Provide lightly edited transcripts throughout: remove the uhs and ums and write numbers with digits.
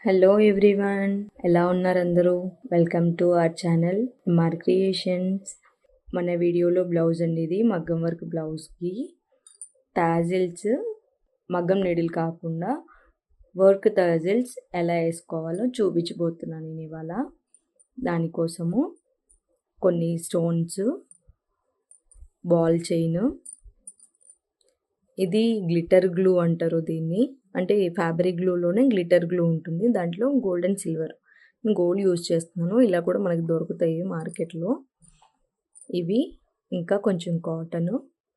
Hello everyone, ఎలా ఉన్నారు అందరూ? Welcome to our channel MR creations. మన వీడియోలో బ్లౌజ్ అండి, ఇది మగ్గం వర్క్ బ్లౌజ్కి టాజిల్స్, మగ్గం నీడిల్ కాకుండా వర్క్ టాజిల్స్ ఎలా వేసుకోవాలో చూపించబోతున్నాను నేను ఇవాళ. దానికోసము కొన్ని స్టోన్స్, బాల్ చైన్, ఇది గ్లిటర్ గ్లూ అంటారు దీన్ని, అంటే ఫ్యాబ్రిక్ గ్లూలోనే గ్లిటర్ గ్లూ ఉంటుంది, దాంట్లో గోల్డ్ అండ్ సిల్వర్. నేను గోల్డ్ యూజ్ చేస్తున్నాను, ఇలా కూడా మనకి దొరుకుతాయి మార్కెట్లో ఇవి. ఇంకా కొంచెం కాటన్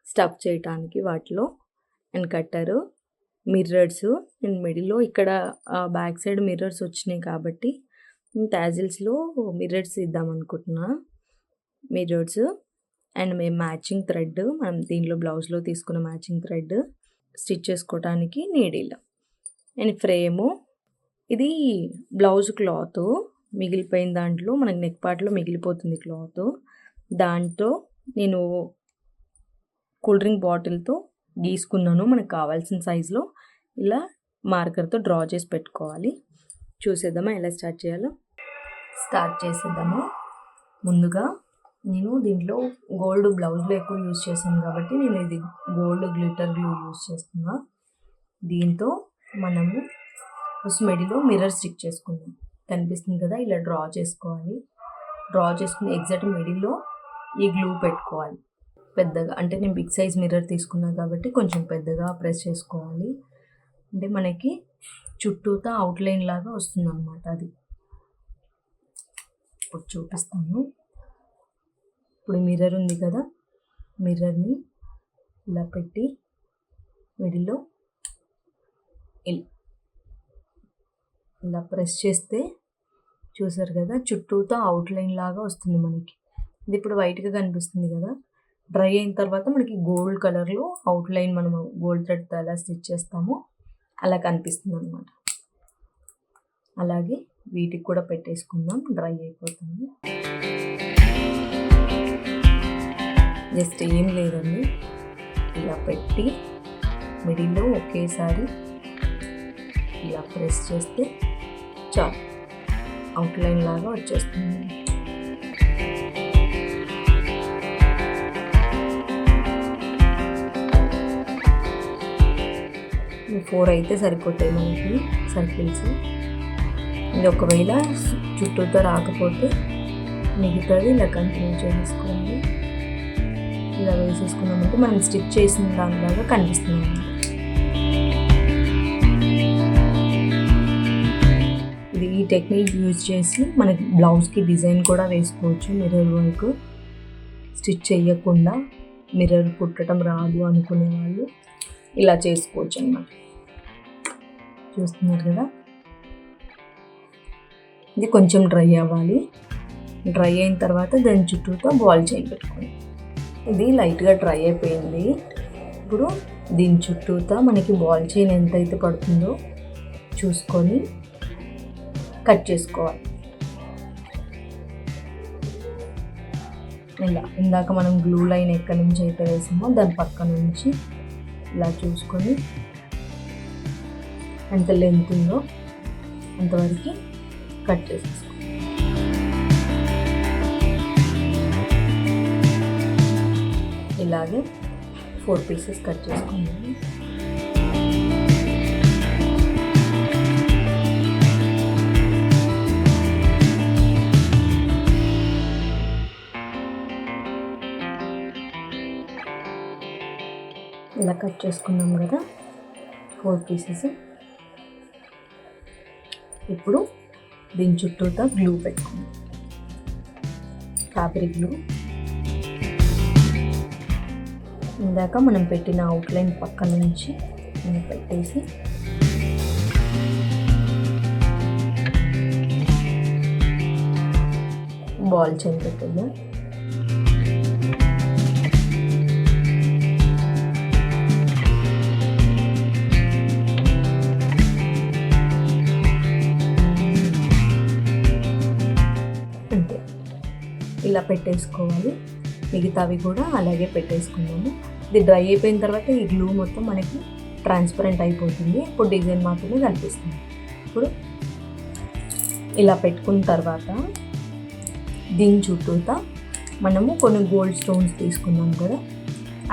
స్టఫ్ చేయటానికి వాటిలో, అండ్ కట్టరు, మిర్రర్స్. నేను మిడిల్లో ఇక్కడ బ్యాక్ సైడ్ మిర్రర్స్ వచ్చినాయి కాబట్టి టాజిల్స్లో మిర్రర్స్ ఇద్దాం అనుకుంటున్నా. మిర్రర్స్ అండ్ మేము మ్యాచింగ్ థ్రెడ్, మనం దీనిలో బ్లౌజ్లో తీసుకున్న మ్యాచింగ్ థ్రెడ్, స్టిచ్ చేసుకోవడానికి నీడిల్ అండ్ ఫ్రేము. ఇది బ్లౌజ్ క్లాత్ మిగిలిపోయిన దాంట్లో, మనకి నెక్ పార్ట్లో మిగిలిపోతుంది క్లాత్, దాంతో నేను కూల్ డ్రింక్ బాటిల్తో గీసుకున్నాను. మనకు కావాల్సిన సైజులో ఇలా మార్కర్తో డ్రా చేసి పెట్టుకోవాలి. చూసేద్దామా ఎలా స్టార్ట్ చేయాలో? స్టార్ట్ చేసేద్దాము. ముందుగా నేను దీంట్లో గోల్డ్ బ్లౌజ్లో ఎక్కువ యూజ్ చేశాను కాబట్టి నేను ఇది గోల్డ్ గ్లిటర్ గ్లూ యూజ్ చేస్తున్నా. దీంతో మనము ఫస్ట్ మిడిల్లో మిర్రర్ స్టిక్ చేసుకుందాం. కనిపిస్తుంది కదా, ఇలా డ్రా చేసుకోవాలి. డ్రా చేసుకుని ఎగ్జాక్ట్ మిడిల్లో ఈ గ్లూ పెట్టుకోవాలి పెద్దగా. అంటే నేను బిగ్ సైజ్ మిర్రర్ తీసుకున్నాను కాబట్టి కొంచెం పెద్దగా ప్రెస్ చేసుకోవాలి. అంటే మనకి చుట్టూతా అవుట్లైన్ లాగా వస్తుంది అన్నమాట. అది ఇప్పుడు చూపిస్తాను. ఇప్పుడు మిర్రర్ ఉంది కదా, మిర్రర్ని ఇలా పెట్టి మిడిల్లో ఇలా ప్రెస్ చేస్తే చూసారు కదా, చుట్టూతో అవుట్లైన్ లాగా వస్తుంది మనకి. ఇది ఇప్పుడు వైట్గా కనిపిస్తుంది కదా, డ్రై అయిన తర్వాత మనకి గోల్డ్ కలర్లో అవుట్లైన్, మనము గోల్డ్ థ్రెడ్తో ఎలా స్టిచ్ చేస్తామో అలా కనిపిస్తుంది అనమాట. అలాగే వీటికి కూడా పెట్టేసుకుందాం, డ్రై అయిపోతుంది. జస్ట్ ఏం లేదండి, ఇలా పెట్టి మిడిల్లో ఒకేసారి ఇలా ప్రెస్ చేస్తే చాలు, అవుట్లైన్ లాగా వచ్చేస్తుంది. ఫోర్ అయితే సరిపోతాయి మనకి సర్కిల్స్. ఇది ఒకవేళ చుట్టూతో రాకపోతే మిగతాది ఇలా కంటిన్యూ చేసుకోండి. ఇలా వేసేసుకున్నామంటే మనం స్టిచ్ చేసిన దానిలాగా కనిపిస్తుంది. ఇది ఈ టెక్నిక్ యూజ్ చేసి మనకి బ్లౌజ్కి డిజైన్ కూడా వేసుకోవచ్చు. మిర్రర్ వర్క్ స్టిచ్ చేయకుండా మిర్రర్ కుట్టడం రాదు అనుకునే వాళ్ళు ఇలా చేసుకోవచ్చు అన్నమాట. చూస్తున్నారు కదా, ఇది కొంచెం డ్రై అవ్వాలి. డ్రై అయిన తర్వాత దాని చుట్టూతో బాల్ చైన్ పెట్టుకోండి. ఇది లైట్గా డ్రై అయిపోయింది. ఇప్పుడు దీని చుట్టూతా మనకి బాల్ చైన్ ఎంతైతే పడుతుందో చూసుకొని కట్ చేసుకోవాలి. ఇలా ఇందాక మనం గ్లూ లైన్ ఎక్కడి నుంచి అయితే వేసామో దాని పక్క నుంచి ఇలా చూసుకొని ఎంత లెంత్ ఉందో అంతవరకు కట్ చేసేసుకోవాలి. ఇలాగే 4 పీసెస్ కట్ చేసుకున్నాను. ఇలా కట్ చేసుకున్నాం కదా 4 పీసెస్. ఇప్పుడు దీని చుట్టూతా గ్లూ పెట్టుకుందాం, ఫ్యాబ్రిక్ గ్లూ. ఇందాక మనం పెట్టిన అవుట్లైన్ పక్క నుంచి పెట్టేసి బాల్ చైన్ పెట్టేద్దాం. అంతే, ఇలా పెట్టేసుకోవాలి. మిగతావి కూడా అలాగే పెట్టేసుకున్నాము. ఇది డ్రై అయిపోయిన తర్వాత ఈ గ్లూ మొత్తం మనకి ట్రాన్స్పరెంట్ అయిపోతుంది. ఇప్పుడు డిజైన్ మాత్రమే కనిపిస్తుంది. ఇప్పుడు ఇలా పెట్టుకున్న తర్వాత దీని చుట్టూతా మనము కొన్ని గోల్డ్ స్టోన్స్ తీసుకున్నాం కదా,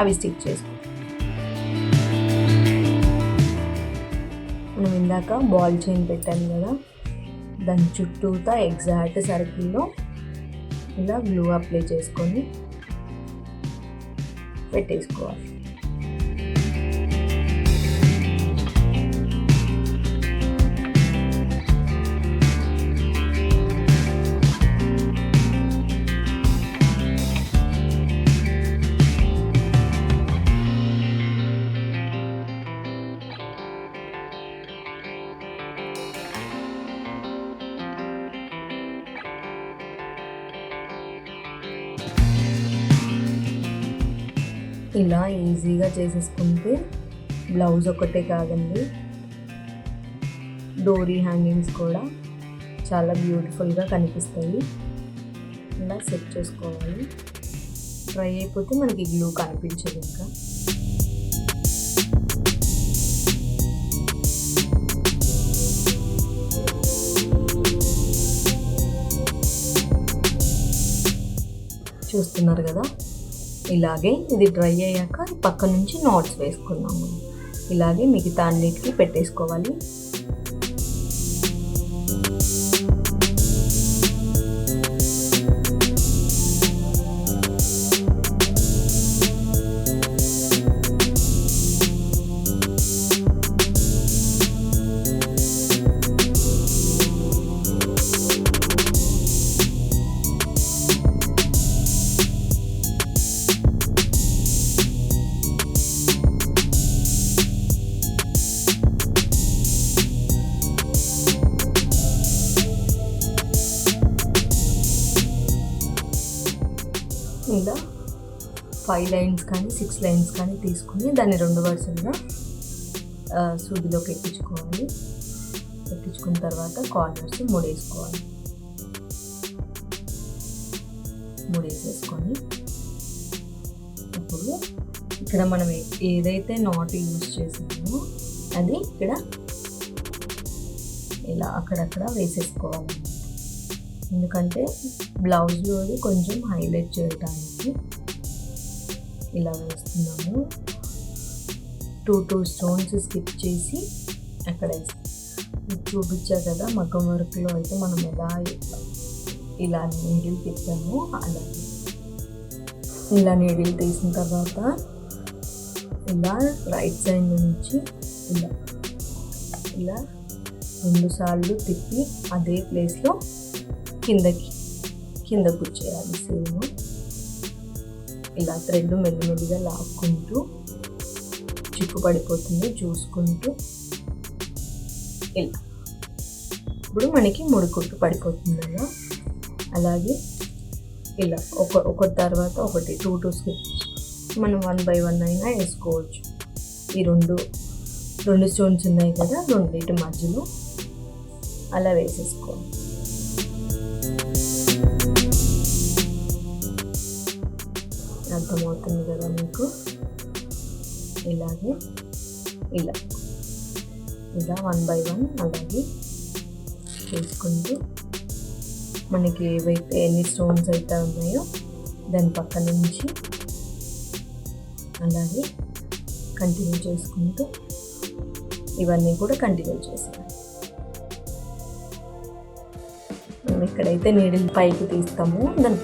అవి స్టిక్ చేసుకోవాలి. మనం ఇందాక బాల్ చైన్ పెట్టాను కదా, దాని చుట్టూతా ఎగ్జాక్ట్ సర్కిల్లో ఇలా గ్లూ అప్లై చేసుకొని పెట్టేసుకోవాలి. ఇలా ఈజీగా చేసేసుకుంటే బ్లౌజ్ ఒకటే కాదండి, డోరీ హ్యాంగింగ్స్ కూడా చాలా బ్యూటిఫుల్గా కనిపిస్తాయి. ఇలా సెట్ చేసుకోవాలి. డ్రై అయిపోతే మనకి గ్లూ కనిపించదు ఇంకా. చూస్తున్నారు కదా, ఇలాగే ఇది డ్రై అయ్యాక పక్క నుంచి నాట్స్ వేసుకున్నాము. ఇలాగే మిగతా అన్నిటికీ పెట్టేసుకోవాలి. ఇలా 5 లైన్స్ కానీ 6 లైన్స్ కానీ తీసుకుని దాన్ని 2 వరుసలుగా సూదిలోకి ఎక్కించుకోవాలి. ఎక్కించుకున్న తర్వాత కార్నర్స్ ముడేసుకోవాలి. ముడేసేసుకొని ఇప్పుడు ఇక్కడ మనం ఏదైతే నాట్ యూజ్ చేసామో అది ఇక్కడ ఇలా అక్కడక్కడ వేసేసుకోవాలి. ఎందుకంటే బ్లౌజ్లో అది కొంచెం హైలైట్ చేయడానికి ఇలా వేస్తున్నాము. 2 స్టోన్స్ స్కిప్ చేసి అక్కడ చూపించా కదా, మగ్గం వర్క్లో అయితే మనం ఎలా ఇలా నీడిల్ తిప్పాము అలాగే. ఇలా నీడిల్ తీసిన తర్వాత ఇలా రైట్ సైడ్ నుంచి ఇలా 2 సార్లు తిప్పి అదే ప్లేస్లో కిందకు వచ్చేయాలి. సేమ్ ఇలా థ్రెడ్ మెల్లిమెల్లిగా లాక్కుంటూ చిక్కు పడిపోతుంది చూసుకుంటూ ఇలా. ఇప్పుడు మనకి 3 కుట్టు పడిపోతుంది కదా, అలాగే ఇలా ఒకటి తర్వాత ఒకటి 2 స్కిప్స్ మనం 1 by 1 అయినా వేసుకోవచ్చు. ఈ రెండు స్టోన్స్ ఉన్నాయి కదా, రెండింటి మధ్యలో అలా వేసేసుకోవాలి. అర్థమవుతుంది కదా మీకు. ఇలాగే ఇలా 1 by 1 అలాగే చేసుకుంటూ మనకి ఏవైతే ఎన్ని స్టోన్స్ అయితే ఉన్నాయో దాని పక్క నుంచి అలాగే కంటిన్యూ చేసుకుంటూ ఇవన్నీ కూడా కంటిన్యూ చేసాను. మనం ఎక్కడైతే నీడిల్ పైకి తీస్తామో దాని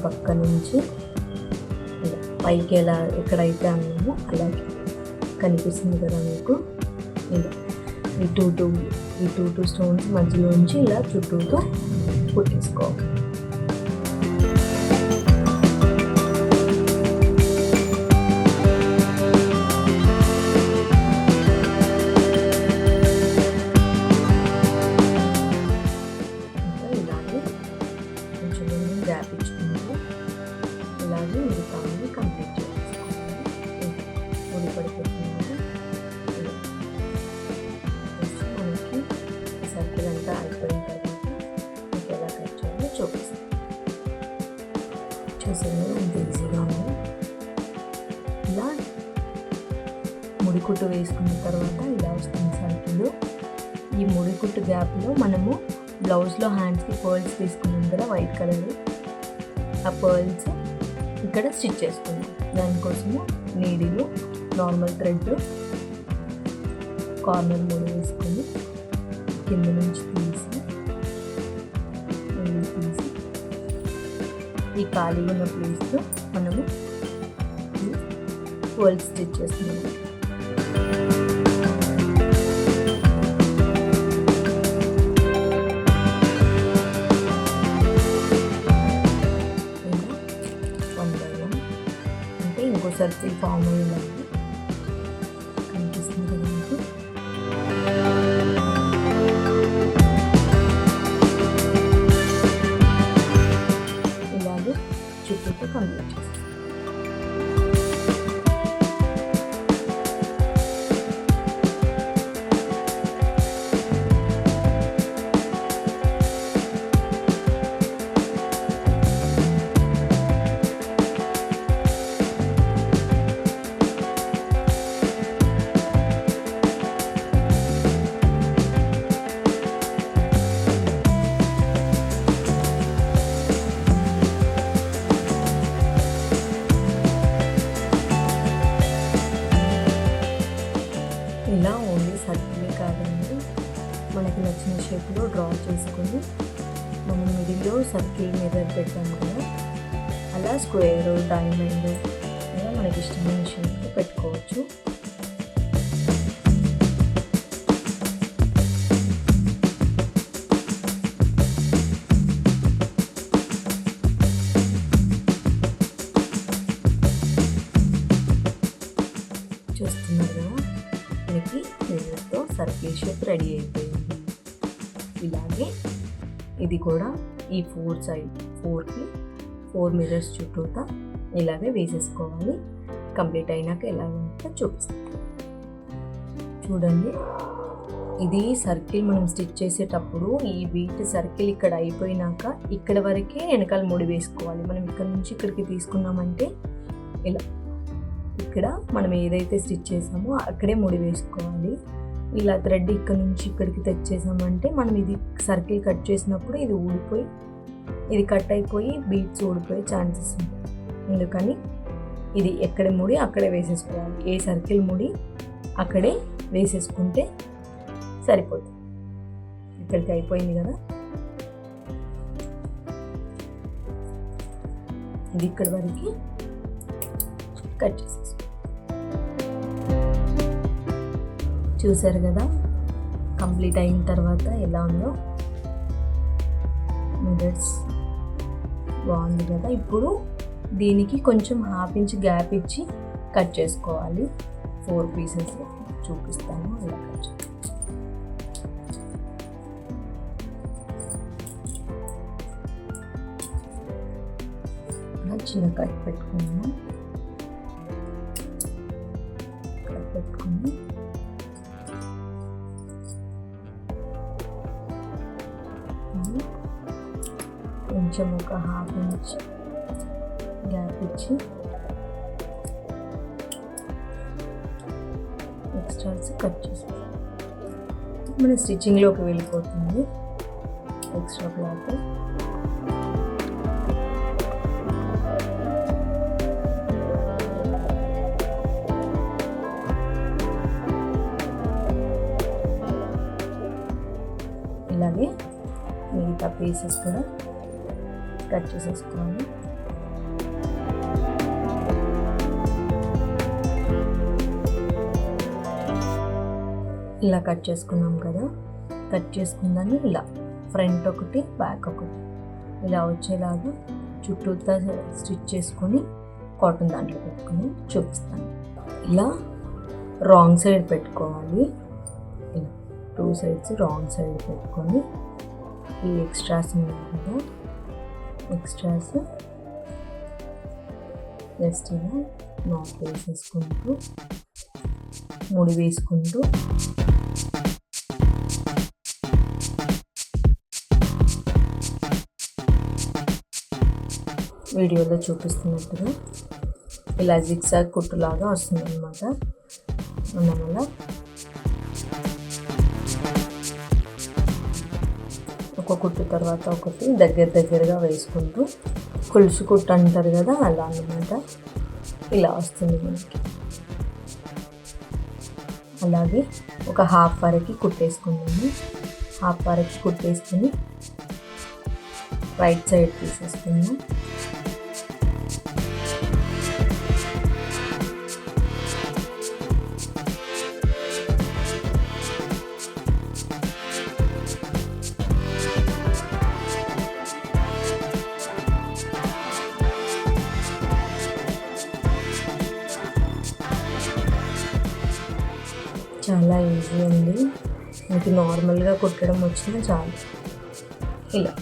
పక్క నుంచి పైకి ఎలా ఎక్కడైతే అన్నామో అలాగే కనిపిస్తుంది కదా మీకు. ఇలా ఈ టూ స్టోన్స్ మధ్యలోంచి ఇలా చుట్టూతో కుట్టేసుకోవాలి. ఇలాగే కొంచెం గ్యాప్ ఇచ్చుకుంటూ ఇలాగే మిగతాన్ని కంప్లీట్ చేసుకోవాలి. పొడి పడిపోతుంది మనకి సర్కిల్ అంతా అయిపోయిన తర్వాత మీకు ఎలా కట్ చేయాలో చూపిస్తాను. చూసాను అంత ఈజీగా ఉంది. ఇలా ముడి కుట్టు వేసుకున్న తర్వాత ఇలా వస్తుంది సర్కిల్. ఈ ముడి కుట్టు గ్యాప్లో మనము బ్లౌజ్లో హ్యాండ్స్కి పర్ల్స్ తీసుకున్నాం కదా వైట్ కలర్, ఆ పర్ల్స్ ఇక్కడ స్టిచ్ చేసుకున్నాం. దానికోసము నీడిలు, నార్మల్ థ్రెడ్, కార్నర్ ముడి వేసుకొని కింద నుంచి తీసి ఈ ఖాళీగా ఉన్న ప్లేస్లో మనము పర్ల్స్ స్టిచ్ చేస్తున్నాము. ఇంకో సర్కిల్ ఫామ్ అయ్యేలాగా కనిపిస్తుంది కదా మీకు. ఇలాగే చుట్టూ కంప్లీట్ చేస్తాం. ఇలా ఓన్లీ సర్కిల్ కాదండి, మనకి నచ్చిన షేప్లో డ్రా చేసుకొని మనం మిడిల్లో సర్కిల్ మిర్రర్ పెట్టాం కదా, అలా స్క్వేర్, డైమండ్ ఇలా మనకి ఇష్టమైన షేప్లో పెట్టుకోవచ్చు. చూస్తున్నారు కదా, మనకి మిర్రర్తో సర్కిల్ షేప్ రెడీ అయిపోయింది. ఇలాగే ఇది కూడా ఈ 4 మిర్రర్స్ చుట్టూతా ఇలాగే వేసేసుకోవాలి. కంప్లీట్ అయినాక ఎలా ఉంటుందో చూపిస్తాను. చూడండి, ఇది సర్కిల్ మనం స్టిచ్ చేసేటప్పుడు ఈ బీట్ సర్కిల్ ఇక్కడ అయిపోయినాక ఇక్కడ వరకే వెనకాల ముడి వేసుకోవాలి. మనం ఇక్కడ నుంచి ఇక్కడికి తీసుకున్నామంటే ఇలా ఇక్కడ మనం ఏదైతే స్టిచ్ చేసామో అక్కడే ముడి వేసుకోవాలి. ఇలా థ్రెడ్ ఇక్కడ నుంచి ఇక్కడికి తెచ్చేసామంటే మనం ఇది సర్కిల్ కట్ చేసినప్పుడు ఇది ఊడిపోయి, ఇది కట్ అయిపోయి బీట్స్ ఊడిపోయే ఛాన్సెస్ ఉంటాయి. అందుకని ఇది ఎక్కడ ముడి అక్కడే వేసేసుకోవాలి. ఏ సర్కిల్ ముడి అక్కడే వేసేసుకుంటే సరిపోతుంది. ఇక్కడికి అయిపోయింది కదా, ఇది ఇక్కడ వరకు కట్ చేసేసుకోవాలి. చూసారు కదా కంప్లీట్ అయిన తర్వాత ఎలా ఉందో. మిర్రర్స్ బాగుంది కదా. ఇప్పుడు దీనికి కొంచెం ½ ఇంచ్ గ్యాప్ ఇచ్చి కట్ చేసుకోవాలి. 4 పీసెస్ చూపిస్తాను. ఇలా కట్ అలా చిన్న కట్ పెట్టుకున్నాను. కట్ పెట్టుకుని కొంచెం ఒక ½ ఇంచ్ గ్యాప్ ఇచ్చి ఎక్స్ట్రాస్ కట్ చేసుకోవాలి. మన స్టిచ్చింగ్లోకి వెళ్ళిపోతుంది ఎక్స్ట్రా క్లాత్. ఇలాగే మిగతా పీసెస్ కూడా కట్ చేసేసుకోవాలి. ఇలా కట్ చేసుకున్నాం కదా. కట్ చేసుకుందాన్ని ఇలా ఫ్రంట్ ఒకటి బ్యాక్ ఒకటి ఇలా వచ్చేలాగా చుట్టూతా స్టిచ్ చేసుకొని కాటన్ దాంట్లో పెట్టుకొని చూపిస్తాను. ఇలా రాంగ్ సైడ్ పెట్టుకోవాలి. ఇలా 2 సైడ్స్ రాంగ్ సైడ్ పెట్టుకొని ఈ ఎక్స్ట్రాస్ ఉన్నాయి కదా, ఎక్స్ట్రాస్ జస్ట్ ఇలా నాట్ వేసేసుకుంటూ ముడి వేసుకుంటూ వీడియోలో చూపిస్తున్నట్టుగా ఇలా జిగ్జాగ్ కుట్టులాగా వస్తుంది అన్నమాట. మనం అలా కుట్టు తర్వాత ఒకటి దగ్గరగా వేసుకుంటూ కులుసు కుట్టు అంటారు కదా, అలా అన్నమాట. ఇలా వస్తుంది మనకి. అలాగే ఒక హాఫ్ వరకు కుట్టేసుకున్నాము. హాఫ్ వరకు కుట్టేసుకుని రైట్ సైడ్ తీసేసుకున్నాం. చాలా ఈజీ అండి. మీకు నార్మల్గా కుట్టడం వచ్చినా చాలు. ఇలా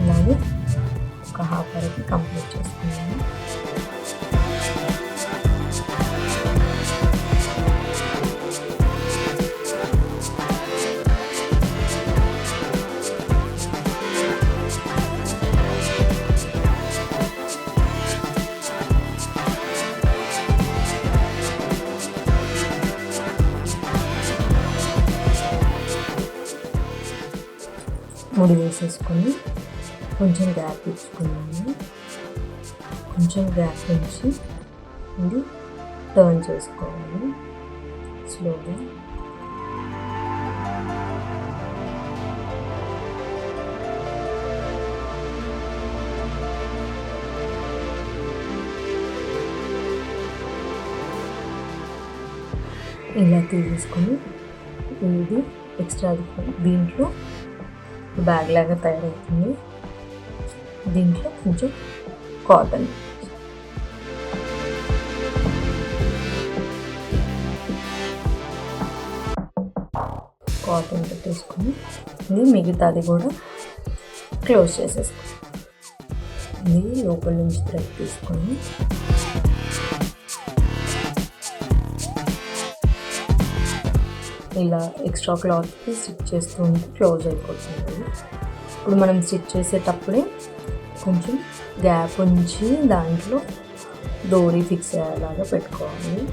అలాగే ఒక హాఫ్ వరకు కంప్లీట్ చేసుకున్నాను. ముడి వేసేసుకొని కొంచెం గ్యాప్ ఇచ్చుకున్నాము. కొంచెం గ్యాప్ ఉంచి ఇది టర్న్ చేసుకోవాలి స్లోగా. ఇలా తీసేసుకొని ఇది ఎక్స్ట్రా దీంట్లో బ్యాగ్ లాగా తయారవుతుంది. దీంట్లో కొంచెం కాటన్ పెట్టేసుకొని ఇది మిగతాది కూడా క్లోజ్ చేసేసుకోండి. ఇది లోపల నుంచి థ్రెడ్ తీసుకొని ఇలా ఎక్స్ట్రా క్లాత్కి స్టిచ్ చేస్తూ ఉంటే క్లోజ్ అయిపోతుంది. ఇప్పుడు మనం స్టిచ్ చేసేటప్పుడే కొంచెం గ్యాప్ ఉంచి దాంట్లో డోరీ ఫిక్స్ అయ్యేలాగా పెట్టుకోవాలి.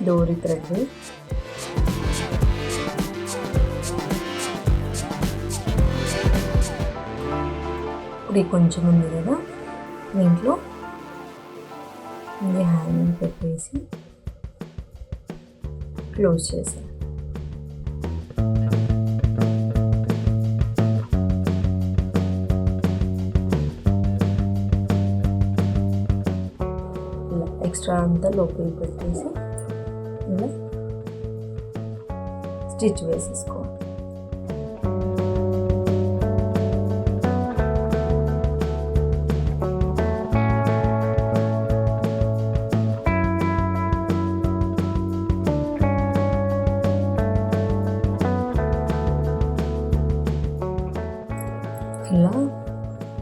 డోరీ థ్రెడ్ ఇప్పుడు కొంచెం ఉంది కదా, దీంట్లో ఇది హ్యాంగింగ్ పెట్టేసి క్లోజ్ చేశాను. ఇలా ఎక్స్ట్రా అంతా లోపలికి పెట్టేసి ఇలా స్టిచ్ వేసేసుకోవాలి. ఇలా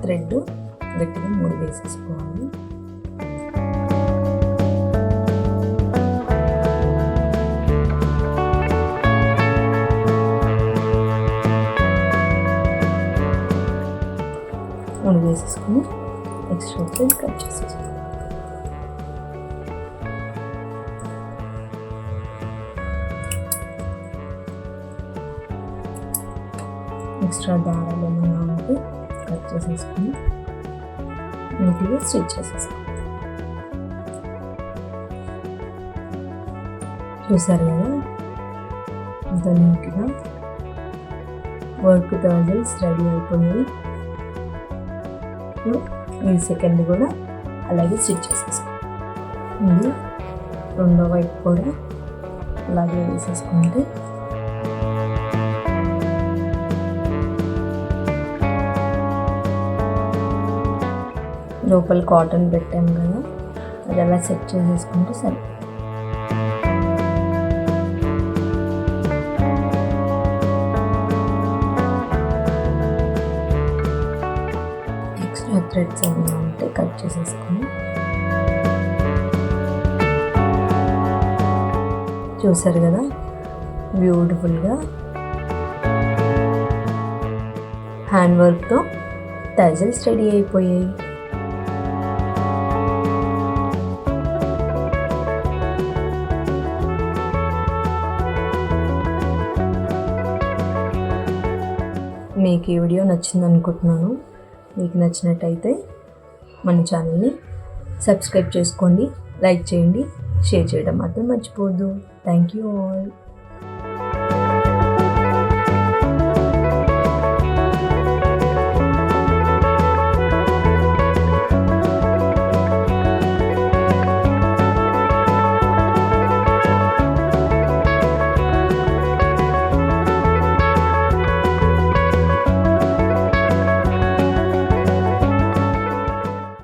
థ్రెడ్ గట్టిగా ముడి వేసేసుకోవాలి. ముడి వేసేసుకుని ఎక్స్ట్రా థ్రెడ్ కట్ చేసేసుకోవాలి. ఎక్స్ట్రా దారాలు ఏమైనా ఉంటే కట్ చేసేసుకుని నీట్గా స్టిచ్ చేసేసుకోండి. చూసారు కదా ఇంత నీట్గా వర్క్ థర్జల్స్ రెడీ అయిపోయింది. ఈ సెకండ్ కూడా అలాగే స్టిచ్ చేసేసుకోండి. ఇది రెండో వైపు కూడా అలాగే వేసేసుకుంటే లోపల కాటన్ పెట్టాం కదా, అది అలా సెట్ చేసేసుకుంటే సరే. ఎక్స్ట్రా థ్రెడ్స్ ఏమైనా ఉంటే కట్ చేసేసుకొని చూసారు కదా బ్యూటిఫుల్గా హ్యాండ్ వర్క్తో టజల్స్ రెడీ అయిపోయాయి. మీకు ఈ వీడియో నచ్చింది అనుకుంటున్నాను. మీకు నచ్చినట్టయితే మన ఛానల్ని సబ్స్క్రైబ్ చేసుకోండి, లైక్ చేయండి, షేర్ చేయడం మాత్రం మర్చిపోవద్దు. Thank you all.